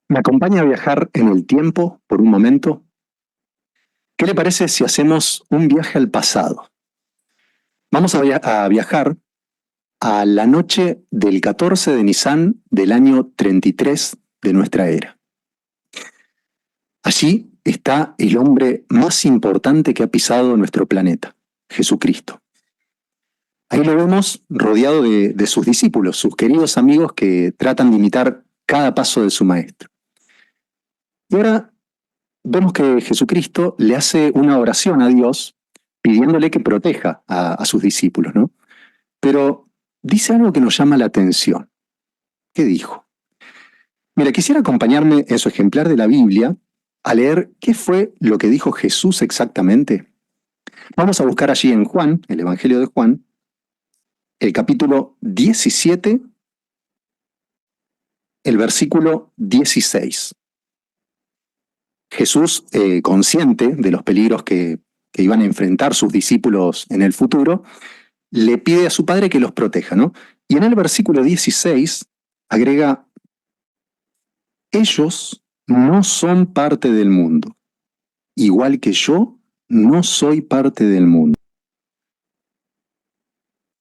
¿Me acompaña a viajar en el tiempo por un momento? ¿Qué le parece si hacemos un viaje al pasado? Vamos a viajar a la noche del 14 de Nisan del año 33 de nuestra era. Allí está el hombre más importante que ha pisado nuestro planeta, Jesucristo. Ahí lo vemos rodeado de sus discípulos, sus queridos amigos que tratan de imitar cada paso de su maestro. Y ahora vemos que Jesucristo le hace una oración a Dios pidiéndole que proteja a sus discípulos, ¿no? Pero dice algo que nos llama la atención. ¿Qué dijo? Mira, quisiera acompañarme en su ejemplar de la Biblia a leer qué fue lo que dijo Jesús exactamente. Vamos a buscar allí en Juan, el Evangelio de Juan, el capítulo 17, el versículo 16. Jesús, consciente de los peligros que iban a enfrentar sus discípulos en el futuro, le pide a su padre que los proteja, ¿no? Y en el versículo 16 agrega: ellos no son parte del mundo, igual que yo no soy parte del mundo.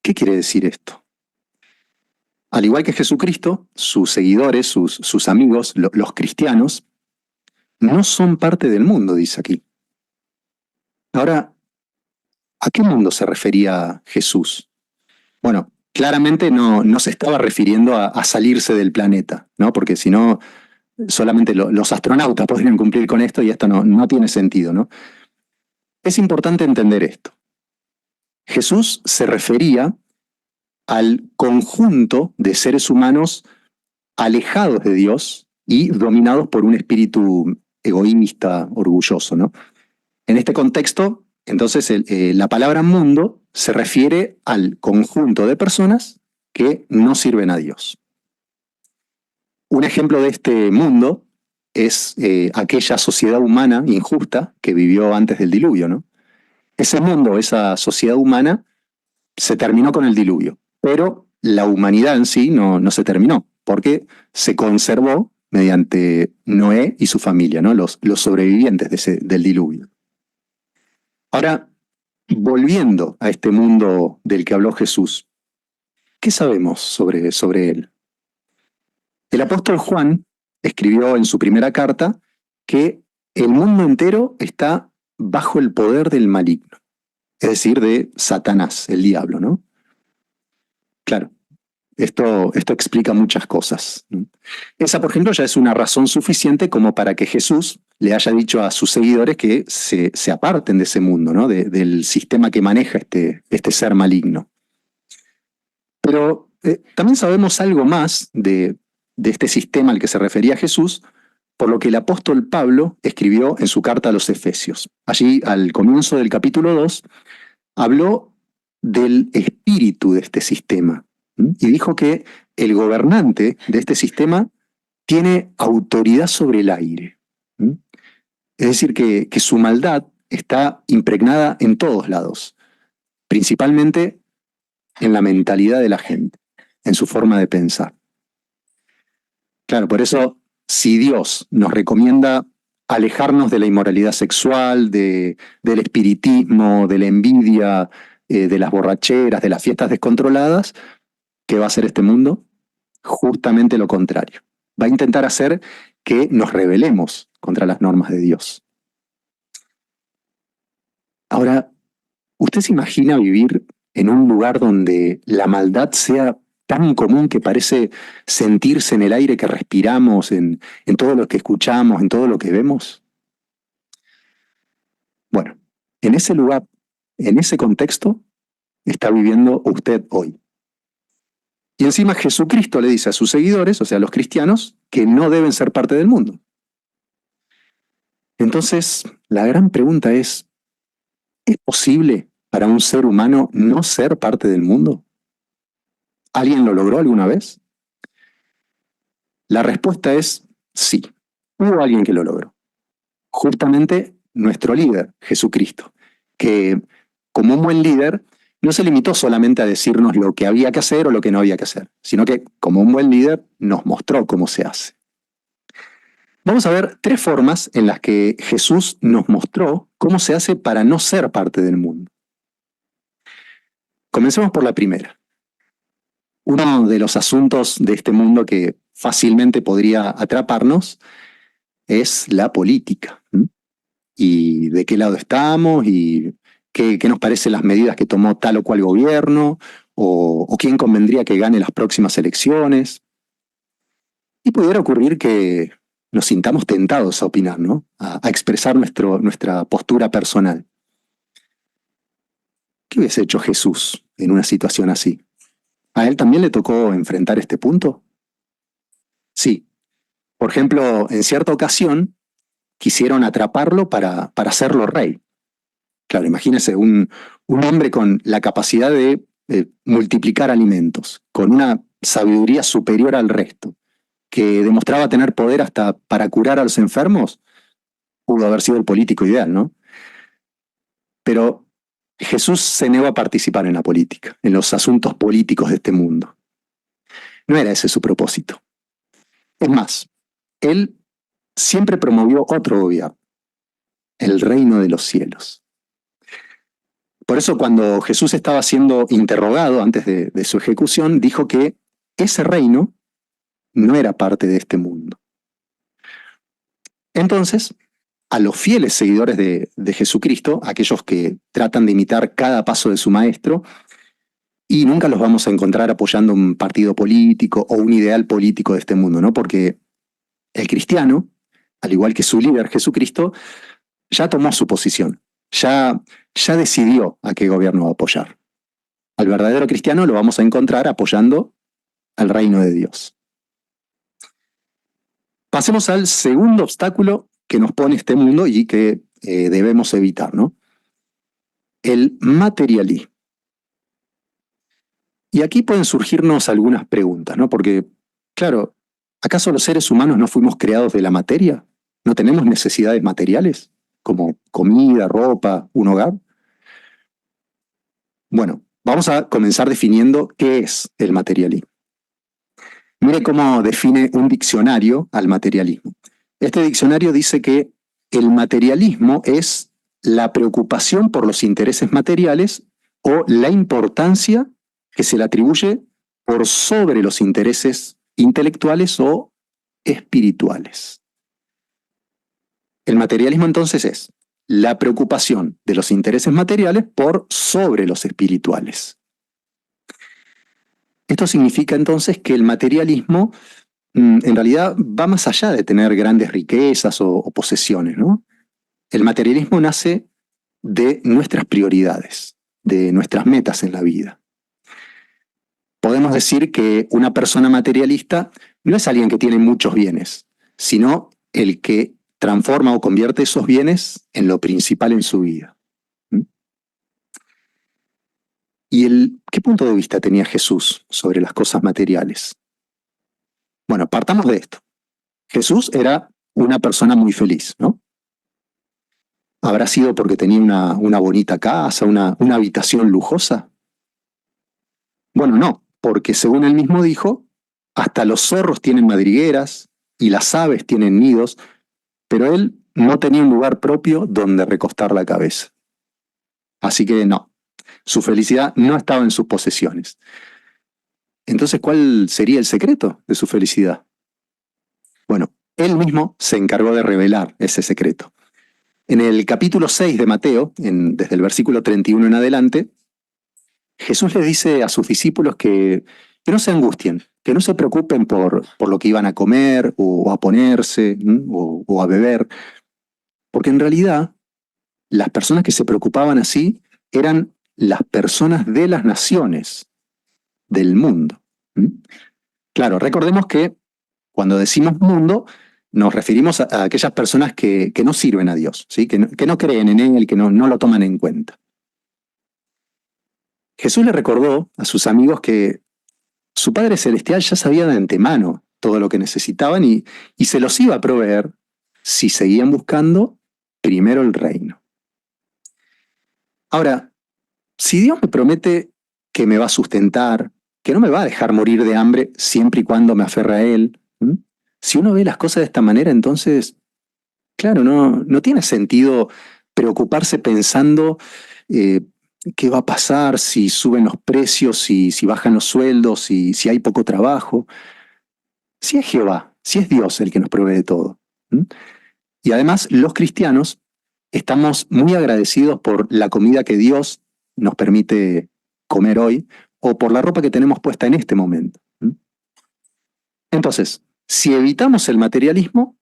¿Qué quiere decir esto? Al igual que Jesucristo, sus seguidores, sus amigos, los cristianos, no son parte del mundo, dice aquí. Ahora, ¿a qué mundo se refería Jesús? Bueno, claramente no se estaba refiriendo a salirse del planeta, ¿no? Porque si no, solamente los astronautas podrían cumplir con esto y esto no tiene sentido, ¿no? Es importante entender esto. Jesús se refería al conjunto de seres humanos alejados de Dios y dominados por un espíritu egoísta, orgulloso, ¿no? En este contexto, entonces, la palabra mundo se refiere al conjunto de personas que no sirven a Dios. Un ejemplo de este mundo es aquella sociedad humana injusta que vivió antes del diluvio, ¿no? Ese mundo, esa sociedad humana, se terminó con el diluvio, pero la humanidad en sí no se terminó, porque se conservó mediante Noé y su familia, ¿no? Los sobrevivientes del diluvio. Ahora, volviendo a este mundo del que habló Jesús, ¿qué sabemos sobre él? El apóstol Juan escribió en su primera carta que el mundo entero está bajo el poder del maligno, es decir, de Satanás, el diablo, ¿no? Claro, esto explica muchas cosas. Esa, por ejemplo, ya es una razón suficiente como para que Jesús le haya dicho a sus seguidores que se aparten de ese mundo, ¿no? Del sistema que maneja este ser maligno. Pero también sabemos algo más de este sistema al que se refería Jesús, por lo que el apóstol Pablo escribió en su carta a los Efesios. Allí, al comienzo del capítulo 2, habló del espíritu de este sistema y dijo que el gobernante de este sistema tiene autoridad sobre el aire. Es decir, que su maldad está impregnada en todos lados, principalmente en la mentalidad de la gente, en su forma de pensar. Claro, por eso, si Dios nos recomienda alejarnos de la inmoralidad sexual, del espiritismo, de la envidia, de las borracheras, de las fiestas descontroladas, ¿qué va a hacer este mundo? Justamente lo contrario. Va a intentar hacer que nos rebelemos contra las normas de Dios. Ahora, ¿usted se imagina vivir en un lugar donde la maldad sea tan común que parece sentirse en el aire que respiramos, en todo lo que escuchamos, en todo lo que vemos? Bueno, en ese lugar, en ese contexto, está viviendo usted hoy. Y encima Jesucristo le dice a sus seguidores, o sea, a los cristianos, que no deben ser parte del mundo. Entonces, la gran pregunta ¿es posible para un ser humano no ser parte del mundo? ¿Alguien lo logró alguna vez? La respuesta es sí. Hubo alguien que lo logró. Justamente nuestro líder, Jesucristo, que como un buen líder no se limitó solamente a decirnos lo que había que hacer o lo que no había que hacer, sino que como un buen líder nos mostró cómo se hace. Vamos a ver tres formas en las que Jesús nos mostró cómo se hace para no ser parte del mundo. Comencemos por la primera. Uno de los asuntos de este mundo que fácilmente podría atraparnos es la política. Y de qué lado estamos y qué nos parecen las medidas que tomó tal o cual gobierno o quién convendría que gane las próximas elecciones. Y pudiera ocurrir que nos sintamos tentados a opinar, ¿no? A expresar nuestra postura personal. ¿Qué hubiese hecho Jesús en una situación así? ¿A él también le tocó enfrentar este punto? Sí. Por ejemplo, en cierta ocasión quisieron atraparlo para hacerlo rey. Claro, imagínese un hombre con la capacidad de multiplicar alimentos, con una sabiduría superior al resto, que demostraba tener poder hasta para curar a los enfermos, pudo haber sido el político ideal, ¿no? Pero Jesús se negó a participar en la política, en los asuntos políticos de este mundo. No era ese su propósito. Es más, él siempre promovió otro gobierno, el reino de los cielos. Por eso cuando Jesús estaba siendo interrogado antes de su ejecución, dijo que ese reino no era parte de este mundo. Entonces, a los fieles seguidores de Jesucristo, aquellos que tratan de imitar cada paso de su maestro, y nunca los vamos a encontrar apoyando un partido político o un ideal político de este mundo, ¿no? Porque el cristiano, al igual que su líder Jesucristo, ya tomó su posición, ya decidió a qué gobierno va a apoyar. Al verdadero cristiano lo vamos a encontrar apoyando al reino de Dios. Pasemos al segundo obstáculo que nos pone este mundo y que debemos evitar, ¿no? El materialismo. Y aquí pueden surgirnos algunas preguntas, ¿no? Porque, claro, ¿acaso los seres humanos no fuimos creados de la materia? ¿No tenemos necesidades materiales, como comida, ropa, un hogar? Bueno, vamos a comenzar definiendo qué es el materialismo. Mire cómo define un diccionario al materialismo. Este diccionario dice que el materialismo es la preocupación por los intereses materiales o la importancia que se le atribuye por sobre los intereses intelectuales o espirituales. El materialismo entonces es la preocupación de los intereses materiales por sobre los espirituales. Esto significa entonces que el materialismo en realidad va más allá de tener grandes riquezas o posesiones, ¿no? El materialismo nace de nuestras prioridades, de nuestras metas en la vida. Podemos decir que una persona materialista no es alguien que tiene muchos bienes, sino el que transforma o convierte esos bienes en lo principal en su vida. ¿Y qué punto de vista tenía Jesús sobre las cosas materiales? Bueno, partamos de esto. Jesús era una persona muy feliz, ¿no? ¿Habrá sido porque tenía una bonita casa, una habitación lujosa? Bueno, no, porque según él mismo dijo, hasta los zorros tienen madrigueras y las aves tienen nidos, pero él no tenía un lugar propio donde recostar la cabeza. Así que no, su felicidad no estaba en sus posesiones. Entonces, ¿cuál sería el secreto de su felicidad? Bueno, él mismo se encargó de revelar ese secreto. En el capítulo 6 de Mateo, desde el versículo 31 en adelante, Jesús le dice a sus discípulos que no se angustien, que no se preocupen por lo que iban a comer o a ponerse o a beber, porque en realidad las personas que se preocupaban así eran las personas de las naciones, del mundo. Claro, recordemos que cuando decimos mundo, nos referimos a aquellas personas que no sirven a Dios, ¿sí? que no creen en Él, que no lo toman en cuenta. Jesús le recordó a sus amigos que su Padre Celestial ya sabía de antemano todo lo que necesitaban y se los iba a proveer si seguían buscando primero el reino. Ahora, si Dios me promete que me va a sustentar, que no me va a dejar morir de hambre siempre y cuando me aferre a Él, Si uno ve las cosas de esta manera, entonces, claro, no tiene sentido preocuparse pensando eh, qué va a pasar si suben los precios, si bajan los sueldos, si hay poco trabajo. Si es Jehová, si es Dios el que nos provee de todo. ¿Mm? Y además, los cristianos estamos muy agradecidos por la comida que Dios nos permite comer hoy o por la ropa que tenemos puesta en este momento. ¿Mm? Entonces, si evitamos el materialismo,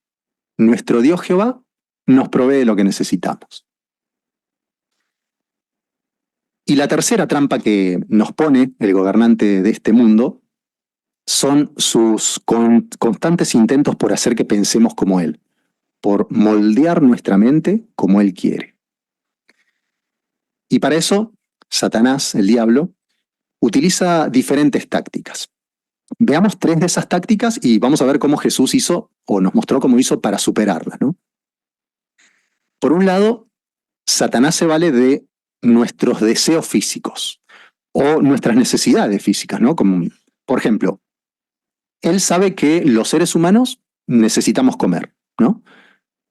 nuestro Dios Jehová nos provee lo que necesitamos. Y la tercera trampa que nos pone el gobernante de este mundo son sus constantes intentos por hacer que pensemos como él, por moldear nuestra mente como él quiere. Y para eso, Satanás, el diablo, utiliza diferentes tácticas. Veamos tres de esas tácticas y vamos a ver cómo Jesús hizo o nos mostró cómo hizo para superarlas, ¿no? Por un lado, Satanás se vale de nuestros deseos físicos o nuestras necesidades físicas, ¿no? Como, por ejemplo, él sabe que los seres humanos necesitamos comer, ¿no?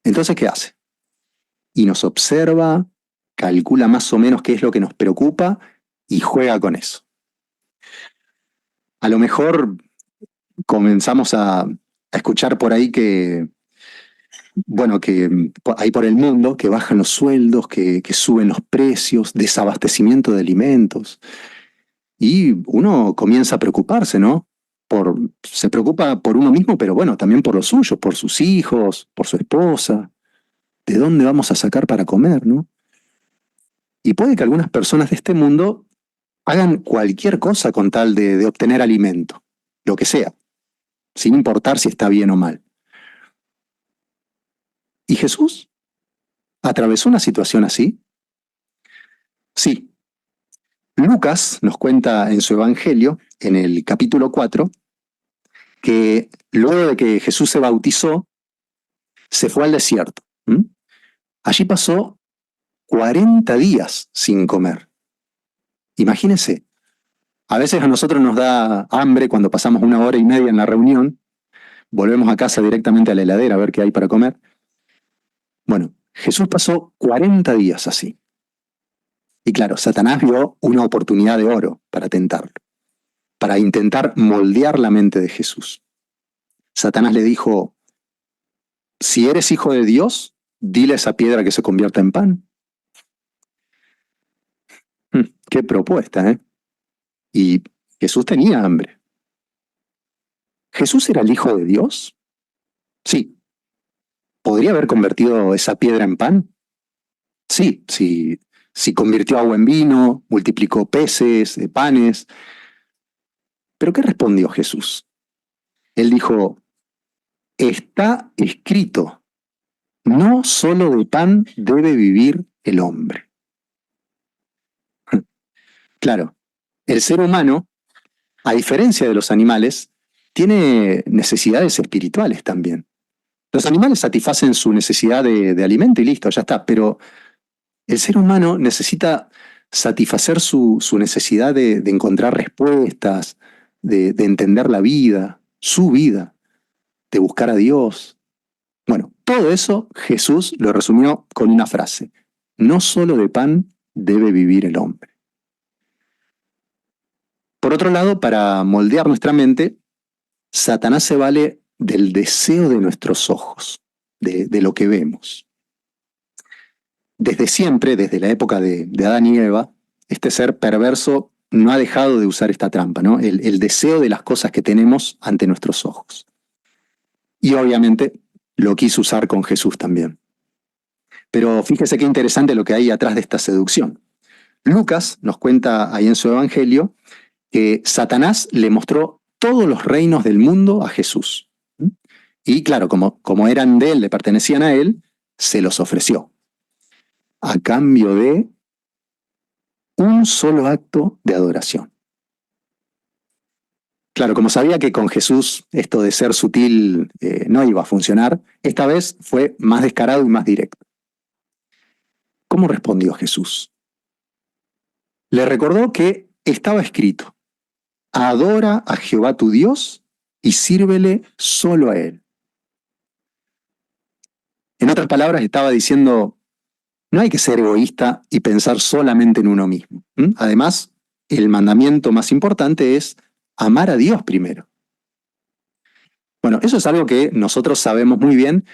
Entonces, ¿qué hace? Y nos observa, calcula más o menos qué es lo que nos preocupa y juega con eso. A lo mejor comenzamos a escuchar por ahí que, bueno, que hay por el mundo que bajan los sueldos, que suben los precios, desabastecimiento de alimentos. Y uno comienza a preocuparse, ¿no? Se preocupa por uno mismo, pero bueno, también por los suyos, por sus hijos, por su esposa. ¿De dónde vamos a sacar para comer, no? Y puede que algunas personas de este mundo hagan cualquier cosa con tal de obtener alimento, lo que sea, sin importar si está bien o mal. ¿Y Jesús atravesó una situación así? Sí. Lucas nos cuenta en su Evangelio, en el capítulo 4, que luego de que Jesús se bautizó, se fue al desierto. ¿Mm? Allí pasó 40 días sin comer. Imagínense, a veces a nosotros nos da hambre cuando pasamos una hora y media en la reunión, volvemos a casa directamente a la heladera a ver qué hay para comer. Bueno, Jesús pasó 40 días así. Y claro, Satanás vio una oportunidad de oro para tentarlo, para intentar moldear la mente de Jesús. Satanás le dijo, si eres hijo de Dios, dile a esa piedra que se convierta en pan. Qué propuesta, ¿eh? Y Jesús tenía hambre. ¿Jesús era el hijo de Dios? Sí. ¿Podría haber convertido esa piedra en pan? Sí, sí. Si convirtió agua en vino, multiplicó peces, panes. ¿Pero qué respondió Jesús? Él dijo, está escrito, no solo de pan debe vivir el hombre. Claro, el ser humano, a diferencia de los animales, tiene necesidades espirituales también. Los animales satisfacen su necesidad de alimento y listo, ya está, pero el ser humano necesita satisfacer su necesidad de encontrar respuestas, de entender la vida, su vida, de buscar a Dios. Bueno, todo eso Jesús lo resumió con una frase. No solo de pan debe vivir el hombre. Por otro lado, para moldear nuestra mente, Satanás se vale del deseo de nuestros ojos, de lo que vemos. Desde siempre, desde la época de Adán y Eva, este ser perverso no ha dejado de usar esta trampa, ¿no? El deseo de las cosas que tenemos ante nuestros ojos. Y obviamente lo quiso usar con Jesús también. Pero fíjese qué interesante lo que hay atrás de esta seducción. Lucas nos cuenta ahí en su Evangelio que Satanás le mostró todos los reinos del mundo a Jesús. Y claro, como eran de él, le pertenecían a él, se los ofreció. A cambio de un solo acto de adoración. Claro, como sabía que con Jesús esto de ser sutil no iba a funcionar, esta vez fue más descarado y más directo. ¿Cómo respondió Jesús? Le recordó que estaba escrito, adora a Jehová tu Dios y sírvele solo a él. En otras palabras, estaba diciendo, no hay que ser egoísta y pensar solamente en uno mismo. Además, el mandamiento más importante es amar a Dios primero. Bueno, eso es algo que nosotros sabemos muy bien,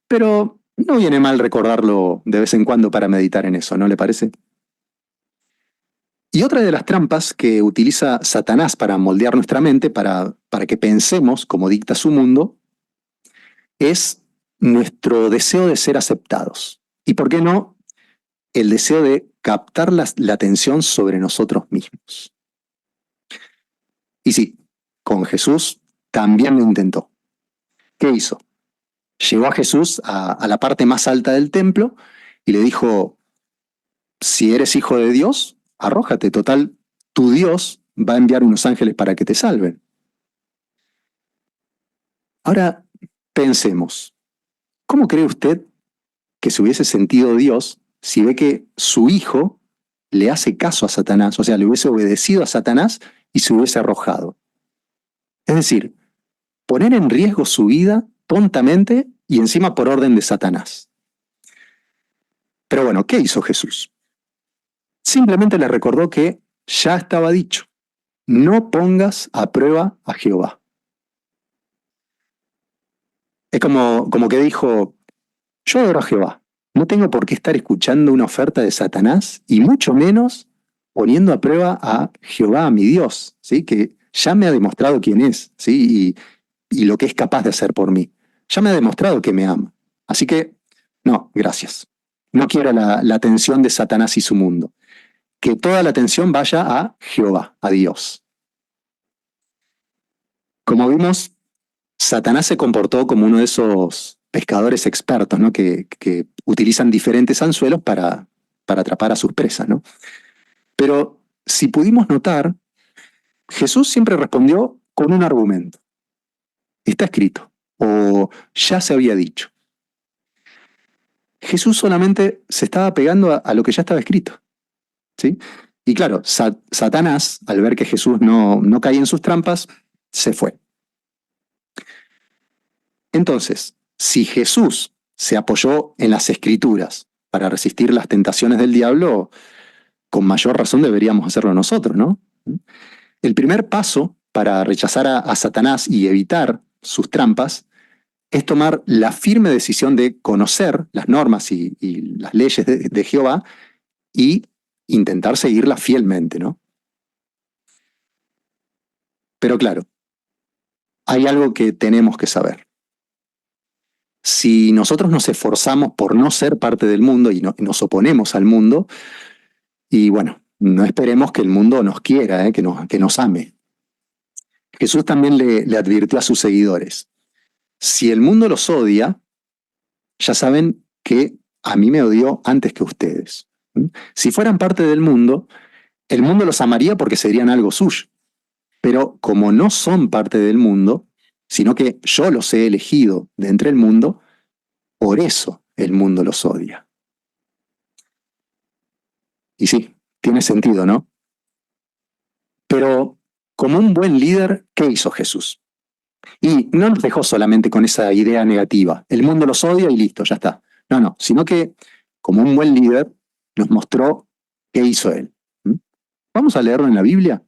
pero no viene mal recordarlo de vez en cuando para meditar en eso, ¿no le parece? Y otra de las trampas que utiliza Satanás para moldear nuestra mente, para que pensemos como dicta su mundo, es nuestro deseo de ser aceptados. ¿Y por qué no? El deseo de captar la atención sobre nosotros mismos. Y sí, con Jesús también lo intentó. ¿Qué hizo? Llegó a Jesús a la parte más alta del templo y le dijo, si eres hijo de Dios, arrójate, total, tu Dios va a enviar unos ángeles para que te salven. Ahora, pensemos, ¿cómo cree usted que se hubiese sentido Dios si ve que su hijo le hace caso a Satanás, o sea, le hubiese obedecido a Satanás y se hubiese arrojado? Es decir, poner en riesgo su vida tontamente y encima por orden de Satanás. Pero bueno, ¿qué hizo Jesús? Simplemente le recordó que ya estaba dicho, no pongas a prueba a Jehová. Es como que dijo, yo adoro a Jehová, no tengo por qué estar escuchando una oferta de Satanás y mucho menos poniendo a prueba a Jehová, mi Dios, ¿sí? Que ya me ha demostrado quién es, ¿sí? Y lo que es capaz de hacer por mí. Ya me ha demostrado que me ama. Así que, no, gracias. No quiero la atención de Satanás y su mundo. Que toda la atención vaya a Jehová, a Dios. Como vimos, Satanás se comportó como uno de esos pescadores expertos, ¿no? que utilizan diferentes anzuelos para atrapar a sus presas, ¿no? Pero si pudimos notar, Jesús siempre respondió con un argumento. Está escrito, o ya se había dicho. Jesús solamente se estaba pegando a lo que ya estaba escrito, ¿sí? Y claro, Satanás, al ver que Jesús no caía en sus trampas, se fue. Entonces, si Jesús se apoyó en las Escrituras para resistir las tentaciones del diablo, con mayor razón deberíamos hacerlo nosotros, ¿no? El primer paso para rechazar a Satanás y evitar sus trampas es tomar la firme decisión de conocer las normas y las leyes de Jehová y intentar seguirlas fielmente, ¿no? Pero claro, hay algo que tenemos que saber. Si nosotros nos esforzamos por no ser parte del mundo y nos oponemos al mundo, y bueno, no esperemos que el mundo nos quiera, que nos ame. Jesús también le advirtió a sus seguidores, si el mundo los odia, ya saben que a mí me odió antes que ustedes. Si fueran parte del mundo, el mundo los amaría porque serían algo suyo. Pero como no son parte del mundo, sino que yo los he elegido de entre el mundo, por eso el mundo los odia. Y sí, tiene sentido, ¿no? Pero como un buen líder, ¿qué hizo Jesús? Y no nos dejó solamente con esa idea negativa. El mundo los odia y listo, ya está. No, sino que como un buen líder nos mostró qué hizo él. Vamos a leerlo en la Biblia.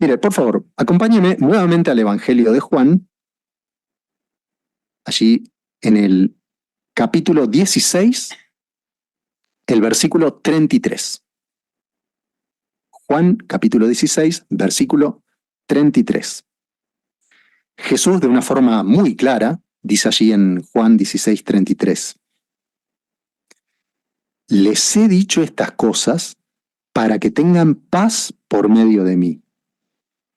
Mire, por favor, acompáñeme nuevamente al Evangelio de Juan, allí en el capítulo 16, el versículo 33. Juan, capítulo 16, versículo 33. Jesús, de una forma muy clara, dice allí en Juan 16, 33. Les he dicho estas cosas para que tengan paz por medio de mí.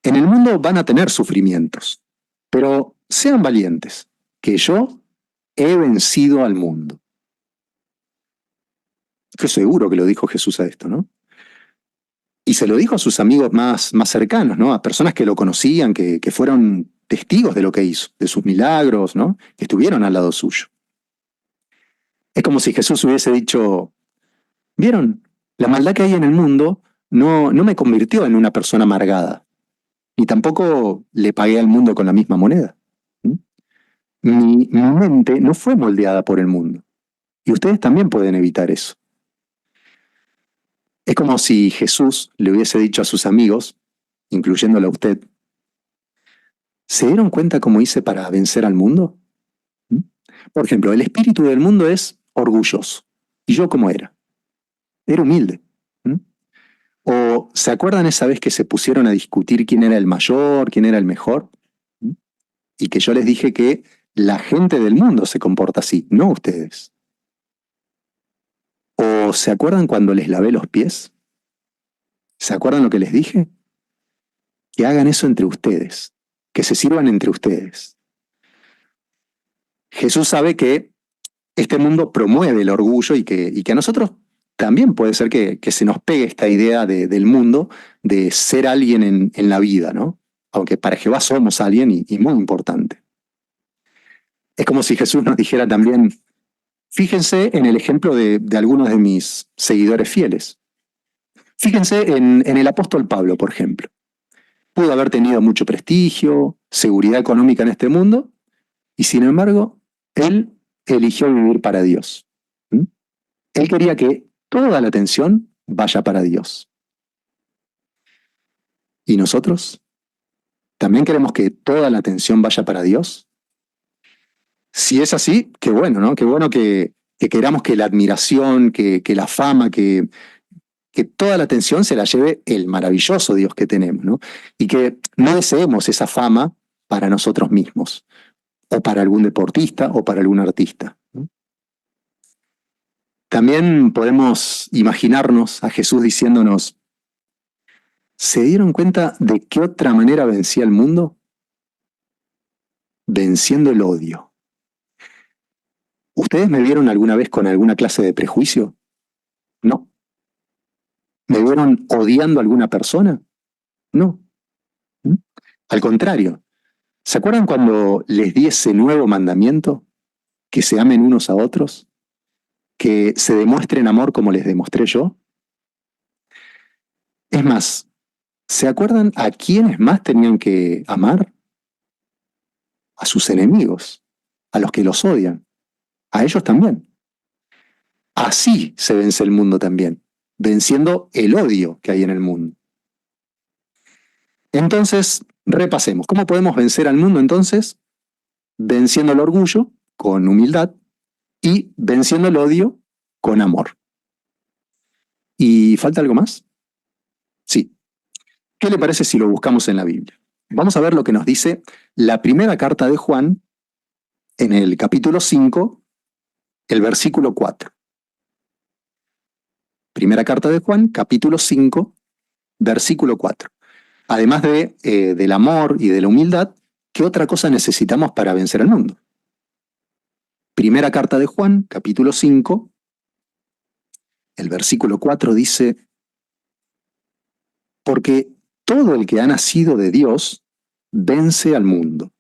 En el mundo van a tener sufrimientos, pero sean valientes, que yo he vencido al mundo. Estoy seguro que lo dijo Jesús a esto, ¿no? Y se lo dijo a sus amigos más cercanos, ¿no? A personas que lo conocían, que fueron testigos de lo que hizo, de sus milagros, ¿no? Que estuvieron al lado suyo. Es como si Jesús hubiese dicho, ¿vieron? La maldad que hay en el mundo no me convirtió en una persona amargada, ni tampoco le pagué al mundo con la misma moneda. Mi mente no fue moldeada por el mundo. Y ustedes también pueden evitar eso. Es como si Jesús le hubiese dicho a sus amigos, incluyéndolo a usted, ¿se dieron cuenta cómo hice para vencer al mundo? ¿Mm? Por ejemplo, el espíritu del mundo es orgulloso. ¿Y yo cómo era? Era humilde. ¿Mm? ¿O se acuerdan esa vez que se pusieron a discutir quién era el mayor, quién era el mejor? ¿Mm? Y que yo les dije que la gente del mundo se comporta así, no ustedes. ¿O se acuerdan cuando les lavé los pies? ¿Se acuerdan lo que les dije? Que hagan eso entre ustedes, que se sirvan entre ustedes. Jesús sabe que este mundo promueve el orgullo y que a nosotros también puede ser que se nos pegue esta idea del mundo de ser alguien en la vida, ¿no? Aunque para Jehová somos alguien y muy importante. Es como si Jesús nos dijera también, fíjense en el ejemplo de algunos de mis seguidores fieles. Fíjense en el apóstol Pablo, por ejemplo. Pudo haber tenido mucho prestigio, seguridad económica en este mundo, y sin embargo, él eligió vivir para Dios. ¿Mm? Él quería que toda la atención vaya para Dios. ¿Y nosotros? ¿También queremos que toda la atención vaya para Dios? Si es así, qué bueno, ¿no? Qué bueno que queramos que la admiración, que la fama, que toda la atención se la lleve el maravilloso Dios que tenemos, ¿no? Y que no deseemos esa fama para nosotros mismos, o para algún deportista, o para algún artista, ¿no? También podemos imaginarnos a Jesús diciéndonos, ¿se dieron cuenta de qué otra manera vencía el mundo? Venciendo el odio. ¿Ustedes me vieron alguna vez con alguna clase de prejuicio? No. ¿Me vieron odiando a alguna persona? No. ¿Mm? Al contrario, ¿se acuerdan cuando les di ese nuevo mandamiento? Que se amen unos a otros, que se demuestren amor como les demostré yo. Es más, ¿se acuerdan a quiénes más tenían que amar? A sus enemigos, a los que los odian, a ellos también. Así se vence el mundo también, venciendo el odio que hay en el mundo. Entonces, repasemos. ¿Cómo podemos vencer al mundo entonces? Venciendo el orgullo con humildad y venciendo el odio con amor. ¿Y falta algo más? Sí. ¿Qué le parece si lo buscamos en la Biblia? Vamos a ver lo que nos dice la primera carta de Juan en el capítulo 5, el versículo 4. Primera carta de Juan, capítulo 5, versículo 4. Además del amor y de la humildad, ¿qué otra cosa necesitamos para vencer al mundo? Primera carta de Juan, capítulo 5, el versículo 4 dice, porque todo el que ha nacido de Dios vence al mundo.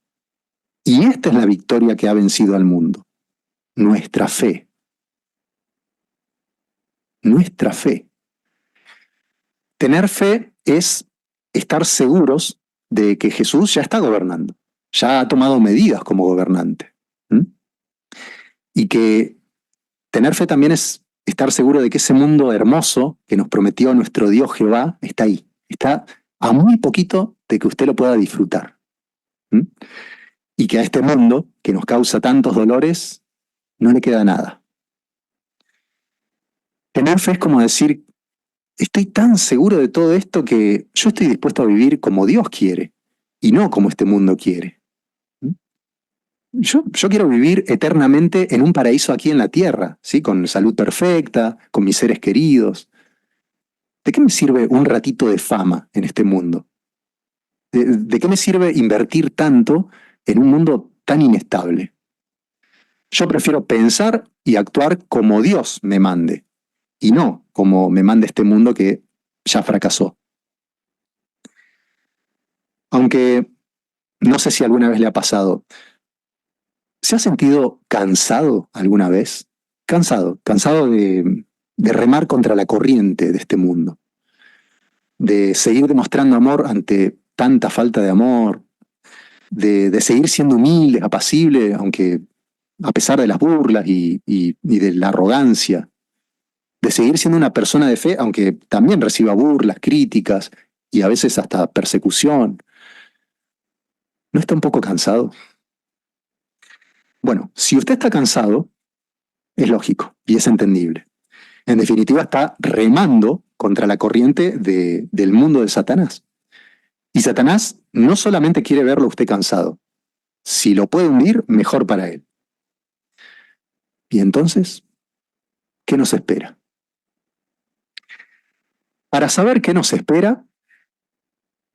Y esta es la victoria que ha vencido al mundo, nuestra fe. Nuestra fe. Tener fe es estar seguros de que Jesús ya está gobernando, ya ha tomado medidas como gobernante. ¿Mm? Y que tener fe también es estar seguro de que ese mundo hermoso que nos prometió nuestro Dios Jehová está ahí, está a muy poquito de que usted lo pueda disfrutar. ¿Mm? Y que a este mundo que nos causa tantos dolores no le queda nada. Tener fe es como decir, estoy tan seguro de todo esto que yo estoy dispuesto a vivir como Dios quiere y no como este mundo quiere. Yo quiero vivir eternamente en un paraíso aquí en la tierra, ¿sí? Con salud perfecta, con mis seres queridos. ¿De qué me sirve un ratito de fama en este mundo? ¿De qué me sirve invertir tanto en un mundo tan inestable? Yo prefiero pensar y actuar como Dios me mande y no como me manda este mundo que ya fracasó. Aunque no sé si alguna vez le ha pasado, ¿se ha sentido cansado alguna vez? Cansado de remar contra la corriente de este mundo, de seguir demostrando amor ante tanta falta de amor, de seguir siendo humilde, apacible, aunque a pesar de las burlas y de la arrogancia, de seguir siendo una persona de fe, aunque también reciba burlas, críticas y a veces hasta persecución. ¿No está un poco cansado? Bueno, si usted está cansado, es lógico y es entendible. En definitiva, está remando contra la corriente del mundo de Satanás. Y Satanás no solamente quiere verlo a usted cansado. Si lo puede hundir, mejor para él. Y entonces, ¿qué nos espera? Para saber qué nos espera,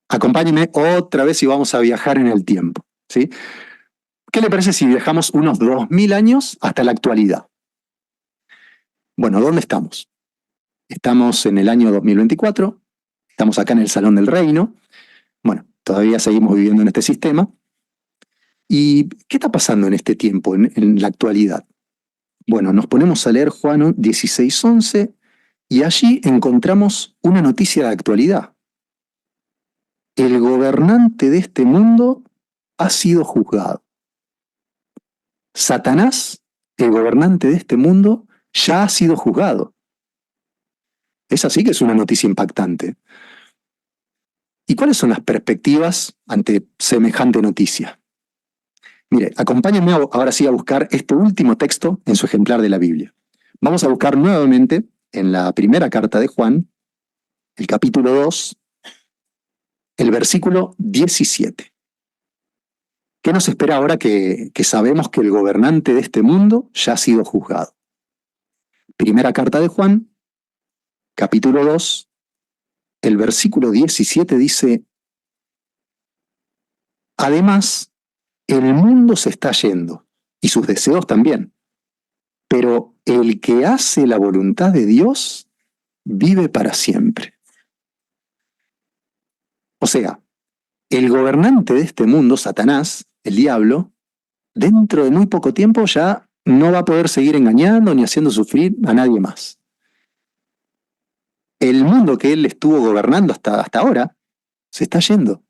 acompáñeme otra vez y vamos a viajar en el tiempo, ¿sí? ¿Qué le parece si viajamos unos 2000 años hasta la actualidad? Bueno, ¿dónde estamos? Estamos en el año 2024, estamos acá en el Salón del Reino. Bueno, todavía seguimos viviendo en este sistema. ¿Y qué está pasando en este tiempo, en la actualidad? Bueno, nos ponemos a leer Juan 16:11 y allí encontramos una noticia de actualidad. El gobernante de este mundo ha sido juzgado. Satanás, el gobernante de este mundo, ya ha sido juzgado. Es así que es una noticia impactante. ¿Y cuáles son las perspectivas ante semejante noticia? Mire, acompáñenme ahora sí a buscar este último texto en su ejemplar de la Biblia. Vamos a buscar nuevamente en la primera carta de Juan, el capítulo 2, el versículo 17. ¿Qué nos espera ahora que sabemos que el gobernante de este mundo ya ha sido juzgado? Primera carta de Juan, capítulo 2, el versículo 17 dice: además, el mundo se está yendo, y sus deseos también, pero el que hace la voluntad de Dios vive para siempre. O sea, el gobernante de este mundo, Satanás, el diablo, dentro de muy poco tiempo ya no va a poder seguir engañando ni haciendo sufrir a nadie más. El mundo que él estuvo gobernando hasta ahora se está yendo.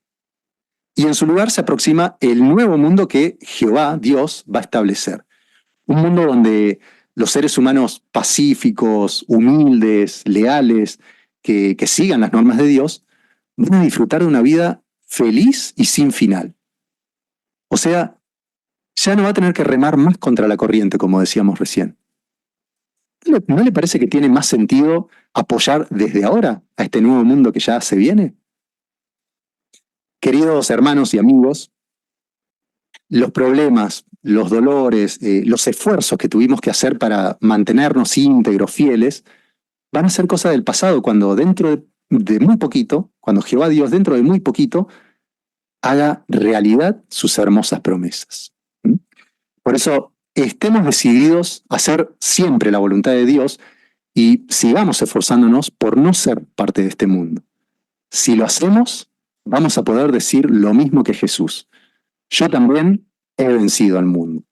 Y en su lugar se aproxima el nuevo mundo que Jehová, Dios, va a establecer. Un mundo donde los seres humanos pacíficos, humildes, leales, que sigan las normas de Dios, van a disfrutar de una vida feliz y sin final. O sea, ya no va a tener que remar más contra la corriente, como decíamos recién. ¿No le parece que tiene más sentido apoyar desde ahora a este nuevo mundo que ya se viene? Queridos hermanos y amigos, los problemas, los dolores, los esfuerzos que tuvimos que hacer para mantenernos íntegros, fieles, van a ser cosa del pasado cuando dentro de muy poquito, cuando Jehová Dios dentro de muy poquito haga realidad sus hermosas promesas. ¿Mm? Por eso, estemos decididos a hacer siempre la voluntad de Dios y sigamos esforzándonos por no ser parte de este mundo. Si lo hacemos, vamos a poder decir lo mismo que Jesús: yo también he vencido al mundo.